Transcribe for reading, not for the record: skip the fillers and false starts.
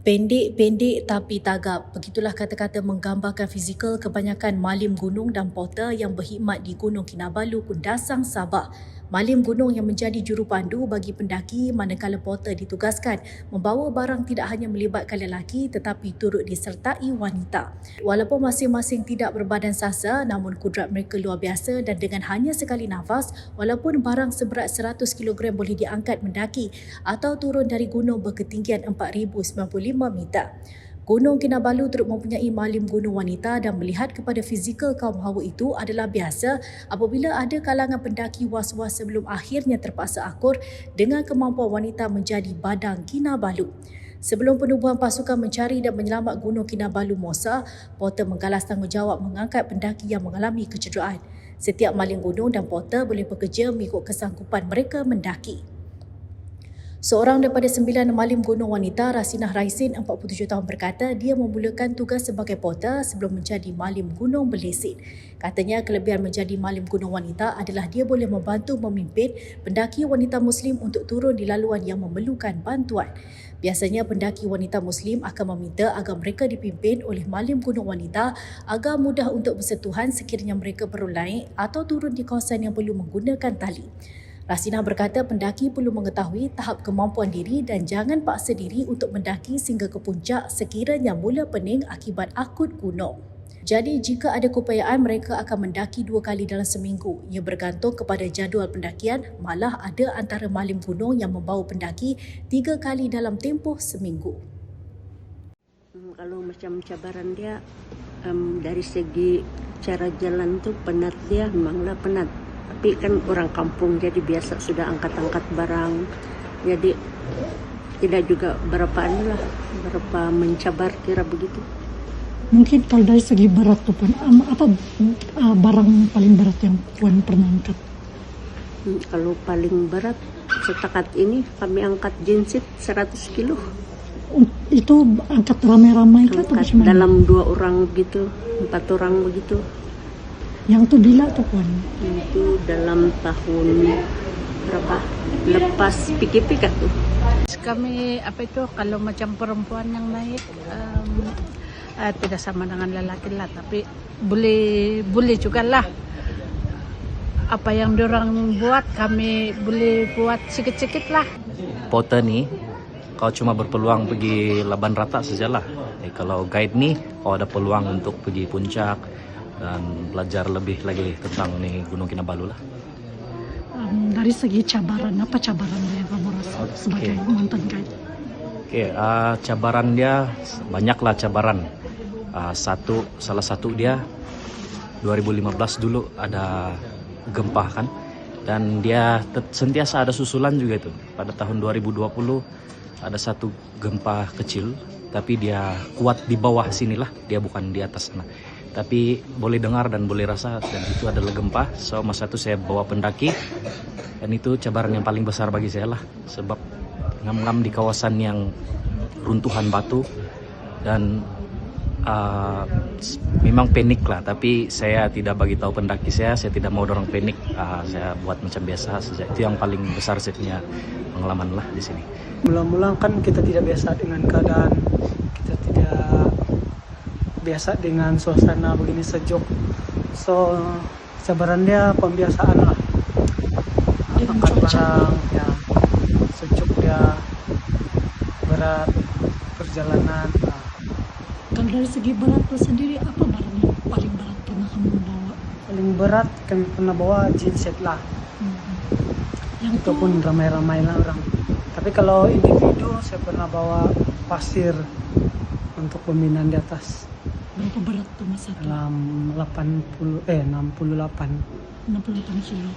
Pendek-pendek tapi tagap. Begitulah kata-kata menggambarkan fizikal kebanyakan malim gunung dan porter yang berkhidmat di Gunung Kinabalu, Kundasang, Sabah. Malim gunung yang menjadi jurupandu bagi pendaki manakala porter ditugaskan membawa barang tidak hanya melibatkan lelaki tetapi turut disertai wanita. Walaupun masing-masing tidak berbadan sasa, namun kudrat mereka luar biasa dan dengan hanya sekali nafas, walaupun barang seberat 100 kg boleh diangkat mendaki atau turun dari gunung berketinggian 4,095 meter. Gunung Kinabalu turut mempunyai malim gunung wanita dan melihat kepada fizikal kaum hawa itu adalah biasa apabila ada kalangan pendaki was-was sebelum akhirnya terpaksa akur dengan kemampuan wanita menjadi badang Kinabalu. Sebelum penubuhan pasukan mencari dan menyelamat Gunung Kinabalu Mosa, porter menggalas tanggungjawab mengangkat pendaki yang mengalami kecederaan. Setiap malim gunung dan porter boleh bekerja mengikut kesanggupan mereka mendaki. Seorang daripada 9 malim gunung wanita, Rasinah Raisin, 47 tahun berkata dia memulakan tugas sebagai porter sebelum menjadi malim gunung berlesen. Katanya kelebihan menjadi malim gunung wanita adalah dia boleh membantu memimpin pendaki wanita Muslim untuk turun di laluan yang memerlukan bantuan. Biasanya pendaki wanita Muslim akan meminta agar mereka dipimpin oleh malim gunung wanita agar mudah untuk bersentuhan sekiranya mereka perlu naik atau turun di kawasan yang perlu menggunakan tali. Rasinah berkata pendaki perlu mengetahui tahap kemampuan diri dan jangan paksa diri untuk mendaki sehingga ke puncak sekiranya mula pening akibat akut gunung. Jadi jika ada keupayaan mereka akan mendaki 2 kali dalam seminggu. Ia bergantung kepada jadual pendakian, malah ada antara malim gunung yang membawa pendaki 3 kali dalam tempoh seminggu. Kalau macam cabaran dia dari segi cara jalan tu penat dia, memanglah penat. Tapi kan orang kampung jadi biasa sudah angkat-angkat barang, jadi tidak juga berapa mencabar kira begitu. Mungkin kalau dari segi berat tuh Puan, apa barang paling berat yang Puan pernah angkat? Kalau paling berat setakat ini kami angkat genset 100 kilo. Itu angkat ramai-ramai kan atau Angkat dalam 2 orang begitu, 4 orang begitu. Yang tu bila tuh Puan? Itu dalam tahun berapa? Lepas PKP kah tuh? Kami kalau macam perempuan yang naik tidak sama dengan lelaki lah, tapi boleh juga lah. Apa yang diorang buat kami boleh buat sikit-sikit lah. Porter ni kau cuma berpeluang pergi Laban Rata sajalah. Kalau guide ni kau ada peluang untuk pergi puncak dan belajar lebih lagi tentang ni Gunung Kinabalu lah. Dari segi cabaran, apa cabaran yang kamu rasa sebagai mantan guide? Cabaran dia banyaklah cabaran. Salah satu dia 2015 dulu ada gempa kan, dan dia sentiasa ada susulan juga itu. Pada tahun 2020 ada satu gempa kecil, tapi dia kuat di bawah sinilah, dia bukan di atas sana. Tapi boleh dengar dan boleh rasa, dan itu adalah gempa. So masa itu saya bawa pendaki, dan itu cabaran yang paling besar bagi saya lah, sebab ngam-ngam di kawasan yang runtuhan batu dan memang panik lah. Tapi saya tidak bagi tahu pendaki saya tidak mau dorong panik. Saya buat macam biasa saja. Itu yang paling besar saya punya pengalaman lah di sini. Mula-mula kan kita tidak biasa dengan keadaan, kita tidak biasa dengan suasana begini sejuk. So cabaran dia pembiasaan lah. Angkat barang, ya, sejuk dia, berat perjalanan. Kalau dari segi berat tu sendiri, apa barang yang paling berat pernah kamu bawa? Paling berat kami pernah bawa genset lah. Yang itu pun ramai-ramai lah orang. Tapi kalau individu saya pernah bawa pasir untuk pembinaan di atas. Berapa berat tuh masa itu? Dalam 68 68 kilo.